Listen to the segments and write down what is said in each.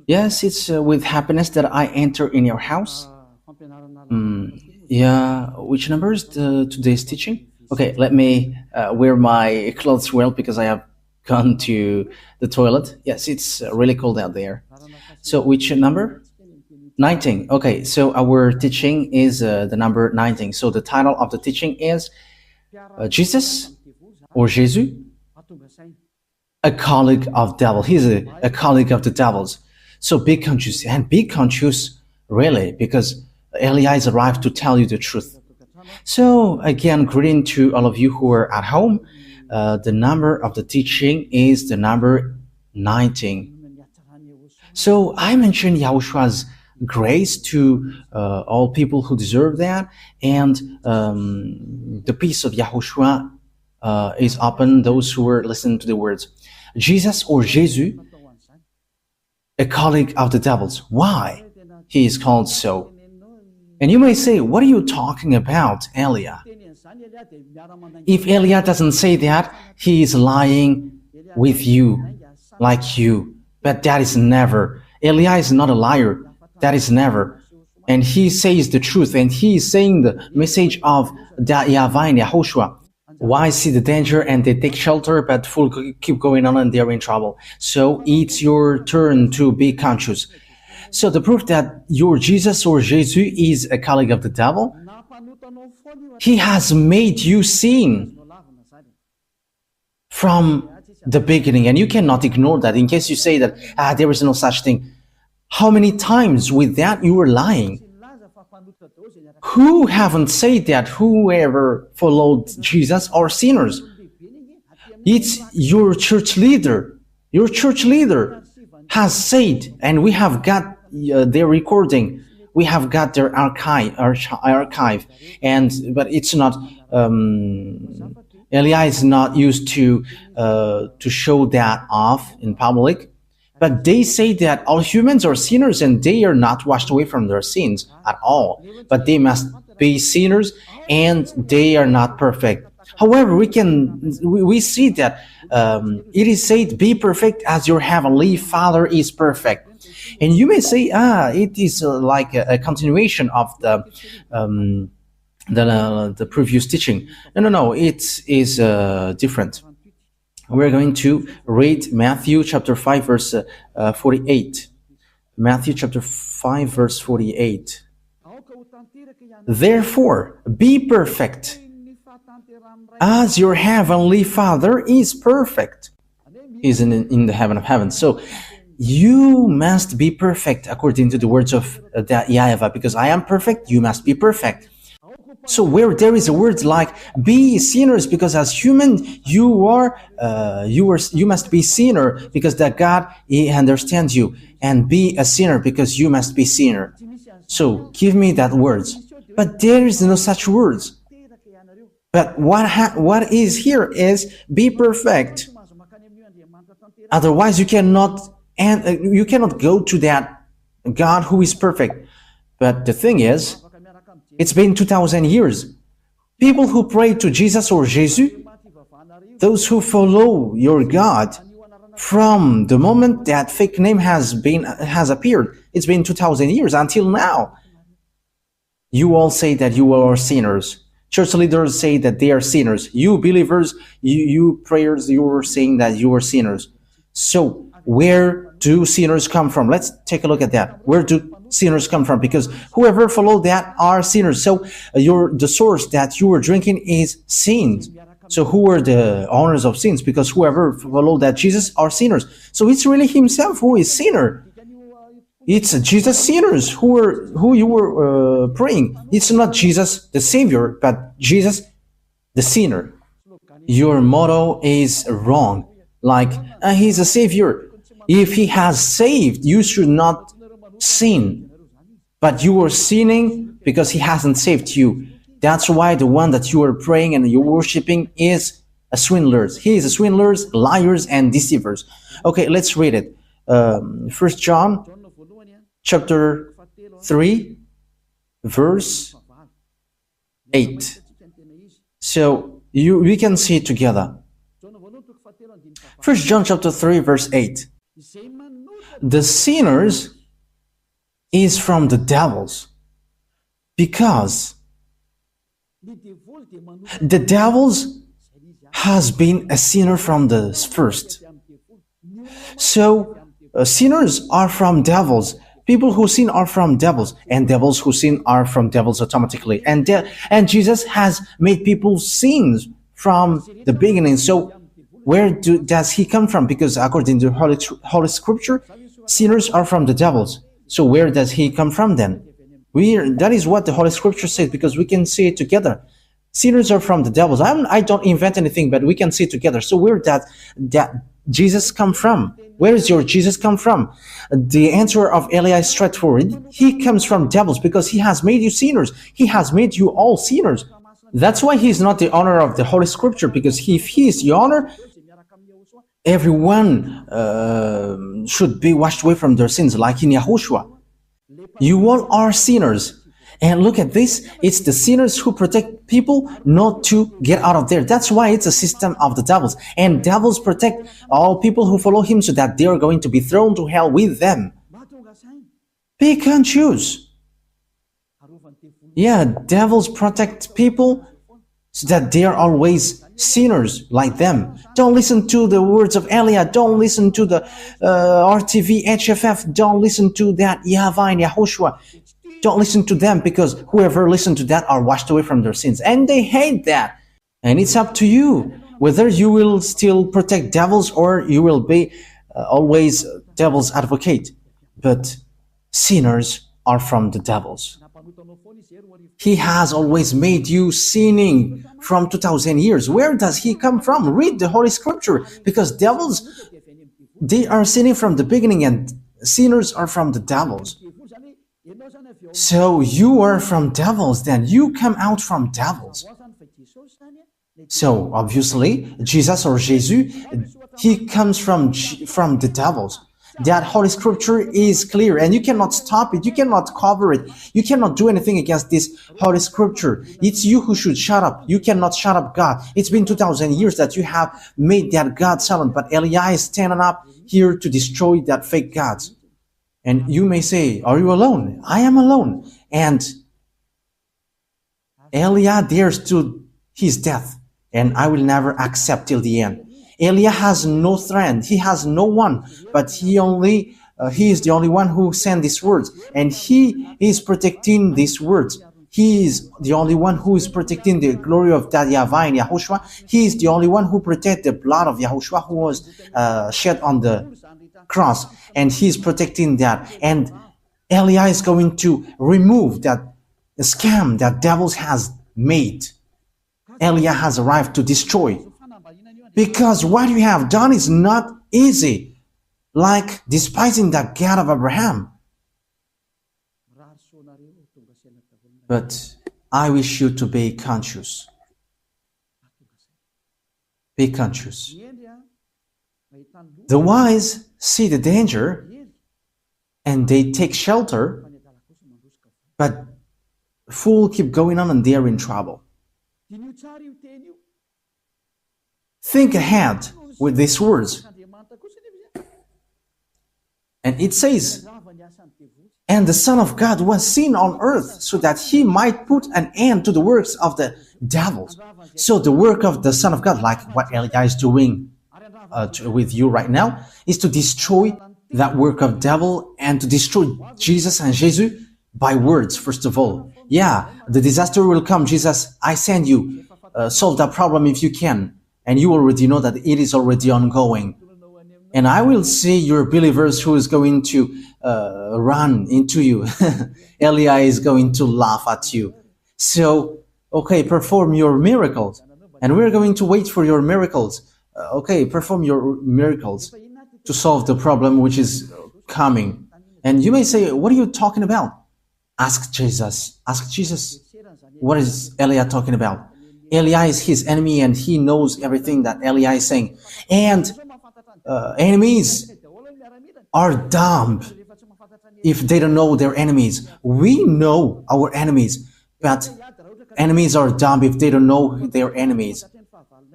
Yes, it's with happiness that I enter in your house. Yeah, which number is today's teaching? Okay, let me wear my clothes well because I have gone to the toilet. Yes, it's really cold out there. So, which number? 19. Okay, so our teaching is the number 19. So, the title of the teaching is Jesus or Jesus, a colleague of devil. He's a colleague of the devils. So be conscious and be conscious really because Elias arrived to tell you the truth. So again, greeting to all of you who are at home. The number of the teaching is the number 19. So I mentioned Yahoshua's grace to all people who deserve that, and the peace of Yahushua is upon those who are listening to the words. Jesus or Jesus, a colleague of the devils. Why he is called so? And you may say, what are you talking about, Elia? If Elia doesn't say that, he is lying with you, like you. But that is never. Elia is not a liar. That is never. And he says the truth, and he is saying the message of YAHVAH and YAHOSHUAH. Why see the danger and they take shelter, but full keep going on and they're in trouble. So it's your turn to be conscious. So the proof that your Jesus or Jesus is a colleague of the devil, he has made you sin from the beginning, and you cannot ignore that. In case you say that there is no such thing, how many times with that you were lying? Who haven't said that whoever followed Jesus are sinners? It's your church leader. Your church leader has said, and we have got their recording. We have got their archive, but it's not. Elia is not used to show that off in public. But they say that all humans are sinners and they are not washed away from their sins at all. But they must be sinners and they are not perfect. However, we see that it is said, "Be perfect as your heavenly Father is perfect." And you may say, it is like a continuation of the previous teaching. No, it is different. We're going to read Matthew chapter 5 verse 48. Matthew chapter 5 verse 48. Therefore, be perfect as your heavenly Father is perfect. Is in the heaven of heavens. So you must be perfect according to the words of YAHVAH, because I am perfect, you must be perfect. So where there is a word like be sinners, because as human you must be sinner because that God he understands you, and be a sinner because you must be sinner. So give me that words, but there is no such words. But what is here is be perfect. Otherwise you cannot go to that God who is perfect. But the thing is, it's been 2,000 years. People who pray to Jesus or Jesus, those who follow your God, from the moment that fake name has appeared, it's been 2,000 years until now. You all say that you are sinners. Church leaders say that they are sinners. You believers, you prayers, you are saying that you are sinners. So where do sinners come from? Let's take a look at that. Where do sinners come from? Because whoever followed that are sinners. So the source that you are drinking is sins. So who are the owners of sins? Because whoever followed that Jesus are sinners. So it's really himself who is sinner. It's Jesus sinners who you were praying. It's not Jesus the Savior, but Jesus the sinner. Your motto is wrong. Like he's a Savior. If he has saved, you should not sin. But you are sinning because he hasn't saved you. That's why the one that you are praying and you're worshiping is a swindler. He is a swindlers, liars, and deceivers. Okay, let's read it. 1 John chapter 3, verse 8. So we can see it together. 1 John chapter 3, verse 8. The sinners is from the devils because the devils has been a sinner from the first. So sinners are from devils. People who sin are from devils, and devils who sin are from devils automatically. And Jesus has made people sins from the beginning. So does he come from? Because according to Holy Scripture, sinners are from the devils. So where does he come from then? That is what the Holy Scripture says, because we can see it together. Sinners are from the devils. I don't invent anything, but we can see it together. So where that Jesus come from? Where does your Jesus come from? The answer of Eli is straightforward. He comes from devils because he has made you sinners. He has made you all sinners. That's why he's not the owner of the Holy Scripture, because if he is the owner, everyone should be washed away from their sins, like in YAHOSHUAH. You all are sinners. And look at this, it's the sinners who protect people not to get out of there. That's why it's a system of the devils. And devils protect all people who follow him so that they are going to be thrown to hell with them. Pick and choose. Yeah, devils protect people so that they are always sinners like them. Don't listen to the words of Elia. Don't listen to the RTV, HFF. Don't listen to that YAHVAH and YAHOSHUAH. Don't listen to them, because whoever listens to that are washed away from their sins. And they hate that. And it's up to you whether you will still protect devils or you will be always devil's advocate. But sinners are from the devils. He has always made you sinning from 2,000 years. Where does he come from? Read the Holy Scripture, because devils, they are sinning from the beginning, and sinners are from the devils. So you are from devils, then you come out from devils. So obviously, Jesus or Jesus, he comes from the devils. That Holy Scripture is clear, and you cannot stop it, you cannot cover it, you cannot do anything against this Holy Scripture. It's you who should shut up. You cannot shut up God. It's been 2,000 years that you have made that God silent, but Eli is standing up here to destroy that fake gods. And you may say, are you alone? I am alone. And Elia dares to his death, and I will never accept till the end. Elia has no friend. He has no one, but he is the only one who sent these words, and he is protecting these words. He is the only one who is protecting the glory of that YAHVAH and YAHOSHUAH. He is the only one who protects the blood of YAHOSHUAH who was shed on the cross, and he's protecting that. And Eli is going to remove that scam that devils has made. Eli has arrived to destroy, because what you have done is not easy, like despising the God of Abraham. But I wish you to be conscious. Be conscious. The wise see the danger and they take shelter, but fool keep going on and they are in trouble. Think ahead with these words. And it says, and the Son of God was seen on earth so that he might put an end to the works of the devils. So the work of the Son of God, like what Eli is doing with you right now, is to destroy that work of devil and to destroy Jesus and Jesus by words, first of all. Yeah, the disaster will come. Jesus, I send you. Solve that problem if you can. And you already know that it is already ongoing. And I will see your believers who is going to run into you. Eli is going to laugh at you. So, okay, perform your miracles. And we're going to wait for your miracles. Okay, perform your miracles to solve the problem which is coming. And you may say, what are you talking about? Ask Jesus. Ask Jesus. What is Eli talking about? Eli is his enemy, and he knows everything that Eli is saying. And enemies are dumb if they don't know their enemies. We know our enemies, but enemies are dumb if they don't know their enemies.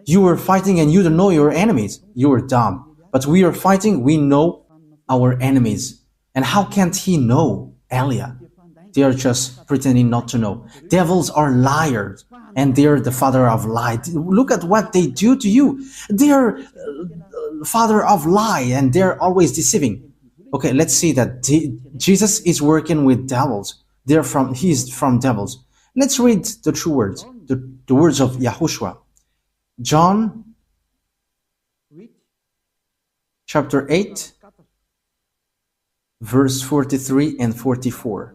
You are fighting and you don't know your enemies. You are dumb. But we are fighting, we know our enemies. And how can't he know, Elia? They are just pretending not to know. Devils are liars, and they're the father of lie. Look at what they do to you. They're father of lie, and they're always deceiving. Okay, let's see that Jesus is working with devils. He's from devils. Let's read the true words, the words of YAHOSHUAH. John chapter 8, verse 43 and 44.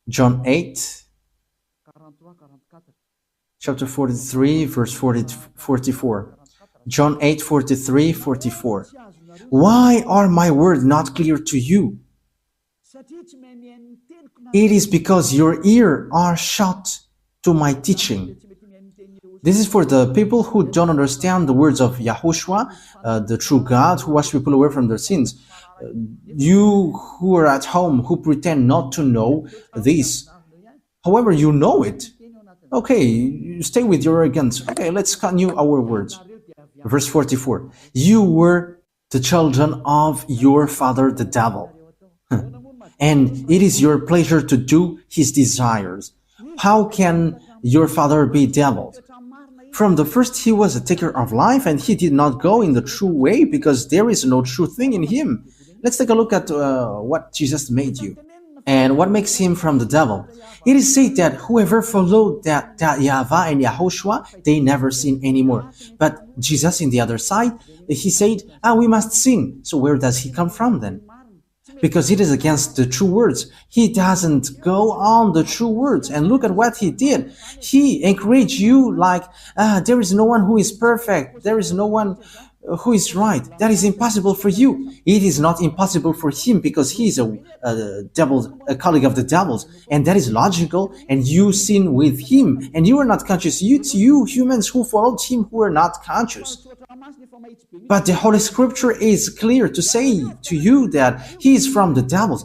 John 8, chapter 43, verse 44. John 8, 43, 44. Why are my words not clear to you? It is because your ears are shut to my teaching. This is for the people who don't understand the words of YAHOSHUAH, the true God who washes people away from their sins. You who are at home, who pretend not to know this, however, you know it. Okay, you stay with your arrogance. Okay, let's continue our words. Verse 44. You were the children of your father the devil, and it is your pleasure to do his desires. How can your father be devil? From the first he was a taker of life, and he did not go in the true way because there is no true thing in him. Let's take a look at what Jesus made you and what makes him from the devil. It is said that whoever followed that YAHVAH and YAHOSHUAH, they never sin anymore. But Jesus, in the other side, he said, we must sin. So where does he come from then? Because it is against the true words. He doesn't go on the true words. And look at what he did. He encouraged you like, there is no one who is perfect. There is no one who is right. That is impossible for you. It is not impossible for him because he is a colleague of the devil's, and that is logical. And you sin with him, and you are not conscious. It's you humans who followed him who are not conscious. But the Holy Scripture is clear to say to you that he is from the devil's.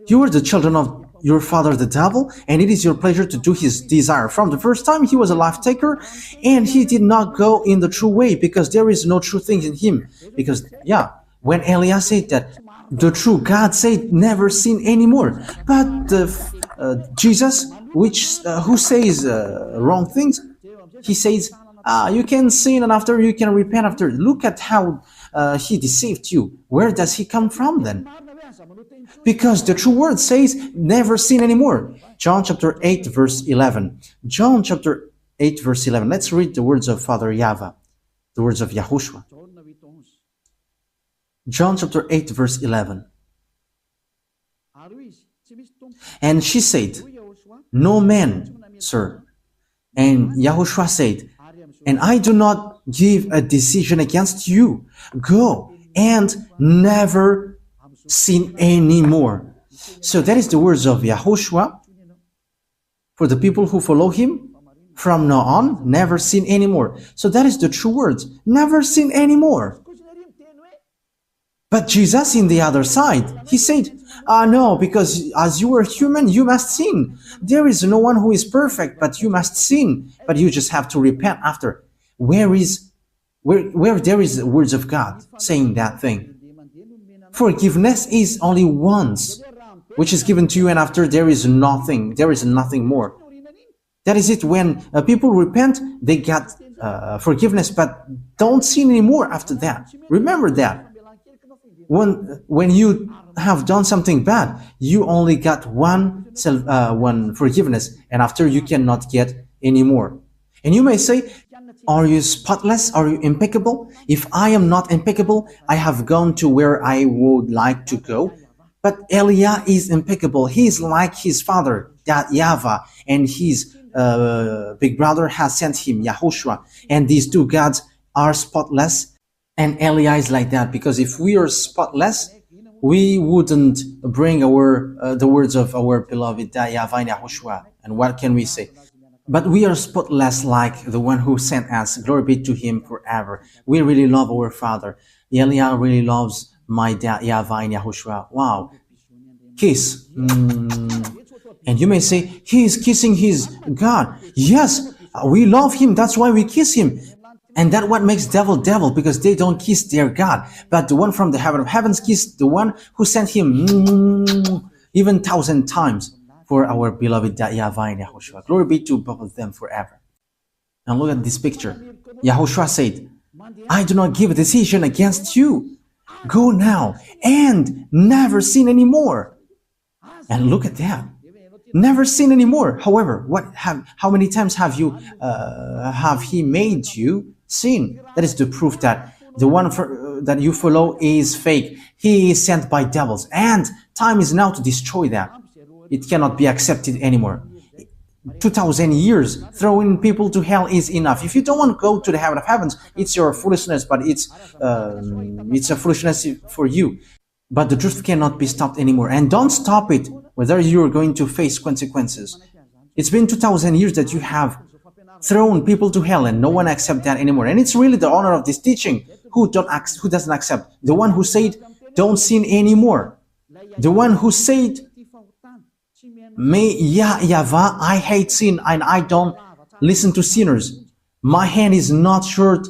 You are the children of your father the devil, and it is your pleasure to do his desire. From the first time he was a life taker, and he did not go in the true way because there is no true thing in him. Because when Elias said that the true God said never sin anymore, but Jesus, who says wrong things, he says you can sin and after you can repent after. Look at how he deceived you. Where does he come from then? Because the true word says never sin anymore. John chapter 8 verse 11. John chapter 8 verse 11. Let's read the words of Father YAHVAH, the words of YAHOSHUAH. John chapter 8 verse 11. And she said, no man, sir. And YAHOSHUAH said, and I do not give a decision against you. Go and never sin anymore. So that is the words of YAHOSHUAH for the people who follow him. From now on, never sin anymore. So that is the true words. Never sin anymore. But Jesus, in the other side, he said, no, because as you are human, you must sin. There is no one who is perfect, but you must sin. But you just have to repent after. Where there is the words of God saying that thing? Forgiveness is only once, which is given to you, and after there is nothing more. That is it. When people repent, they get forgiveness, but don't sin anymore after that. Remember that. When you have done something bad, you only got one forgiveness, and after you cannot get any more. And you may say, are you spotless? Are you impeccable? If I am not impeccable, I have gone to where I would like to go. But Elia is impeccable. He is like his father, that YAHVAH, and his big brother has sent him, YAHOSHUAH. And these two gods are spotless. And Elia is like that, because if we are spotless, we wouldn't bring the words of our beloved YAHVAH and YAHOSHUAH. And what can we say? But we are spotless like the one who sent us. Glory be to him forever. We really love our Father. Elia really loves my dad, YAHVAH and YAHOSHUAH. Wow. Kiss. And you may say, he is kissing his God. Yes, we love him. That's why we kiss him. And that what makes devil devil, because they don't kiss their God. But the one from the heaven of heavens kissed the one who sent him even 1,000 times for our beloved YAHVAH and YAHOSHUAH. Glory be to both of them forever. And look at this picture. YAHOSHUAH said, I do not give a decision against you. Go now and never sin anymore. And look at that. Never sin anymore. However, how many times have he made you sin? That is the proof that the one that you follow is fake. He is sent by devils, and time is now to destroy that. It cannot be accepted anymore. 2,000 years throwing people to hell is enough. If you don't want to go to the heaven of heavens, it's your foolishness, but it's a foolishness for you. But the truth cannot be stopped anymore, and don't stop it whether you're going to face consequences. It's been 2,000 years that you have thrown people to hell, and no one accepts that anymore. And it's really the honor of this teaching who doesn't accept. The one who said, don't sin anymore. The one who said, YAHVAH, I hate sin and I don't listen to sinners. My hand is not short,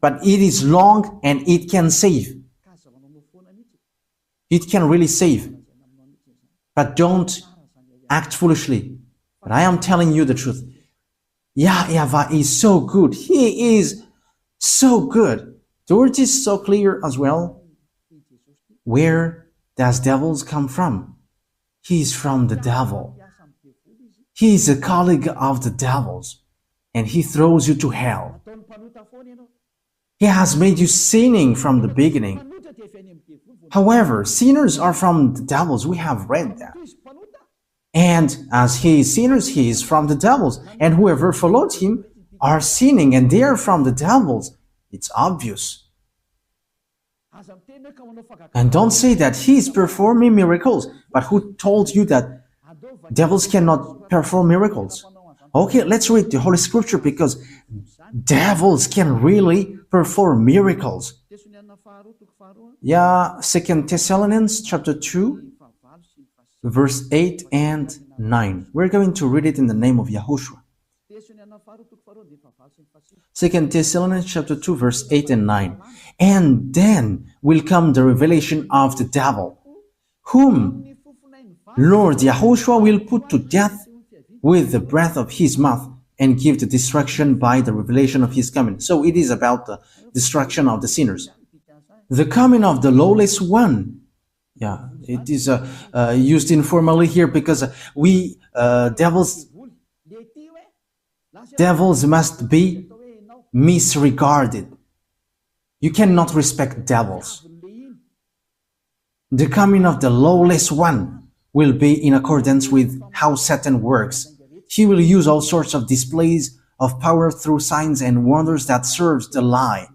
but it is long and it can save. It can really save. But don't act foolishly. But I am telling you the truth. YAHVAH is so good. He is so good. The word is so clear as well. Where does devils come from? He is from the devil. He is a colleague of the devils, and he throws you to hell. He has made you sinning from the beginning. However, sinners are from the devils. We have read that. And as he is sinners, he is from the devils. And whoever followed him are sinning, and they are from the devils. It's obvious. And don't say that he is performing miracles. But who told you that devils cannot perform miracles? Okay, let's read the Holy Scripture, because devils can really perform miracles. Yeah, 2 Thessalonians chapter 2, verse 8 and 9. We're going to read it in the name of Yahushua. 2 Thessalonians chapter 2, verse 8 and 9. And then will come the revelation of the devil, whom Lord Yahushua will put to death with the breath of his mouth, and give the destruction by the revelation of his coming. So it is about the destruction of the sinners. The coming of the lawless one. Yeah, it is used informally here, because devils must be misregarded. You cannot respect devils. The coming of the lawless one will be in accordance with how Satan works. He will use all sorts of displays of power through signs and wonders that serves the lie.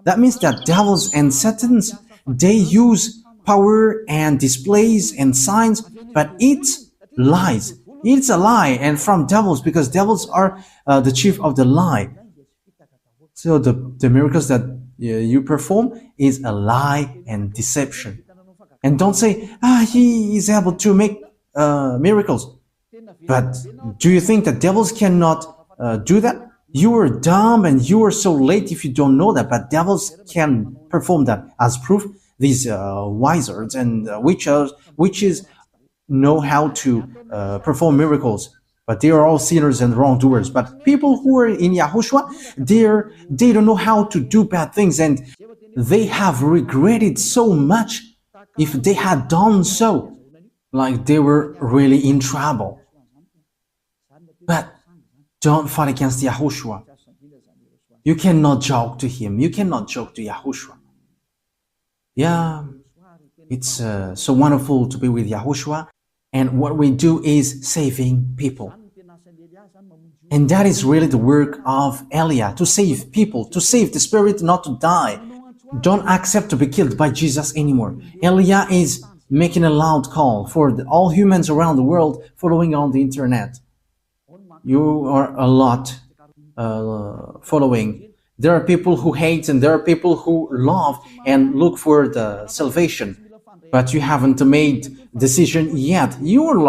That means that devils and Satans, they use power and displays and signs, but it's lies. It's a lie, and from devils, because devils are the chief of the lie. So the miracles that you perform is a lie and deception. And don't say, he is able to make miracles. But do you think that devils cannot do that? You are dumb and you are so late if you don't know that, but devils can perform that. As proof, these wizards and witches know how to perform miracles, but they are all sinners and wrongdoers. But people who are in Yahushua, they don't know how to do bad things, and they have regretted so much if they had done so, like they were really in trouble. But don't fight against Yahushua. You cannot joke to him. You cannot joke to Yahushua. Yeah, it's so wonderful to be with Yahushua. And what we do is saving people. And that is really the work of Elia, to save people, to save the spirit not to die. Don't accept to be killed by Jesus anymore. Elia is making a loud call for all humans around the world following on the internet. You are a lot following. There are people who hate and there are people who love and look for the salvation. but you haven't made decision yet. You're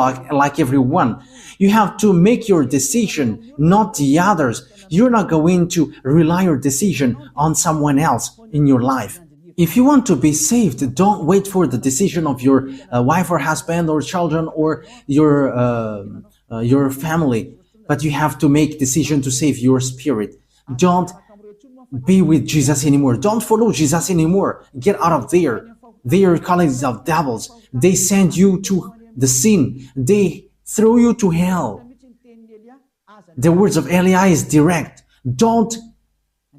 like everyone. You have to make your decision, not the others. You're not going to rely your decision on someone else in your life. If you want to be saved, don't wait for the decision of your wife or husband or children or your family, but you have to make decision to save your spirit. Don't be with Jesus anymore. Don't follow Jesus anymore. Get out of there. They are colleagues of devils. They send you to the sin. They throw you to hell. The words of Eliah is direct. Don't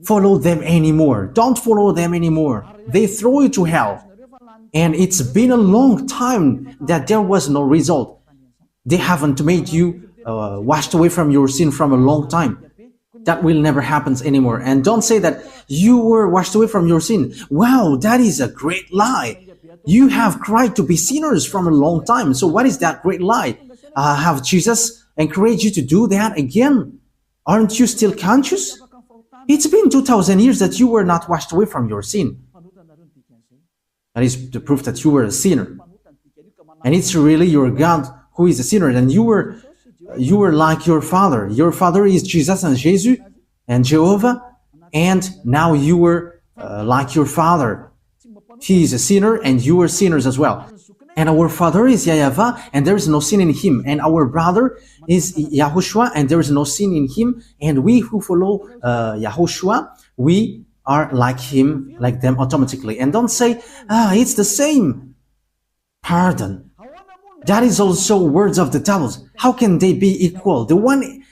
follow them anymore. Don't follow them anymore. They throw you to hell. And it's been a long time that there was no result. They haven't made you washed away from your sin from a long time. That will never happen anymore. And don't say that you were washed away from your sin. Wow, that is a great lie. You have cried to be sinners from a long time. So what is that great lie? Have Jesus encouraged you to do that again? Aren't you still conscious? It's been 2,000 years that you were not washed away from your sin. That is the proof that you were a sinner. And it's really your God who is a sinner. And you were like your father. Your father is Jesus and Jesus and Jehovah. And now you were like your father. He is a sinner and you are sinners as well. And our father is YAHVAH and there is no sin in him. And our brother is YAHOSHUAH and there is no sin in him. And we who follow YAHOSHUAH, we are like him, like them automatically. And don't say, it's the same. Pardon. That is also words of the devils. How can they be equal? The one,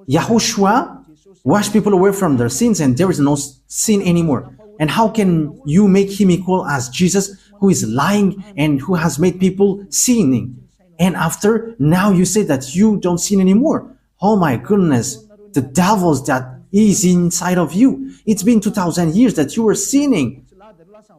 YAHOSHUAH, wash people away from their sins and there is no sin anymore. And how can you make him equal as Jesus, who is lying and who has made people sinning? And after, now you say that you don't sin anymore. Oh my goodness, the devils that is inside of you. It's been 2,000 years that you were sinning.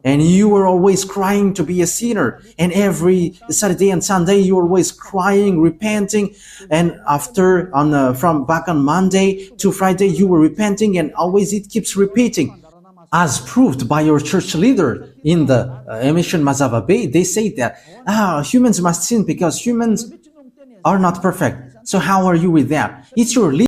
And you were always crying to be a sinner. And every Saturday and Sunday, you were always crying, repenting. And after, from back on Monday to Friday, you were repenting. And always it keeps repeating. As proved by your church leader in the emission Mazava Bay, they say that humans must sin because humans are not perfect. So how are you with that? It's your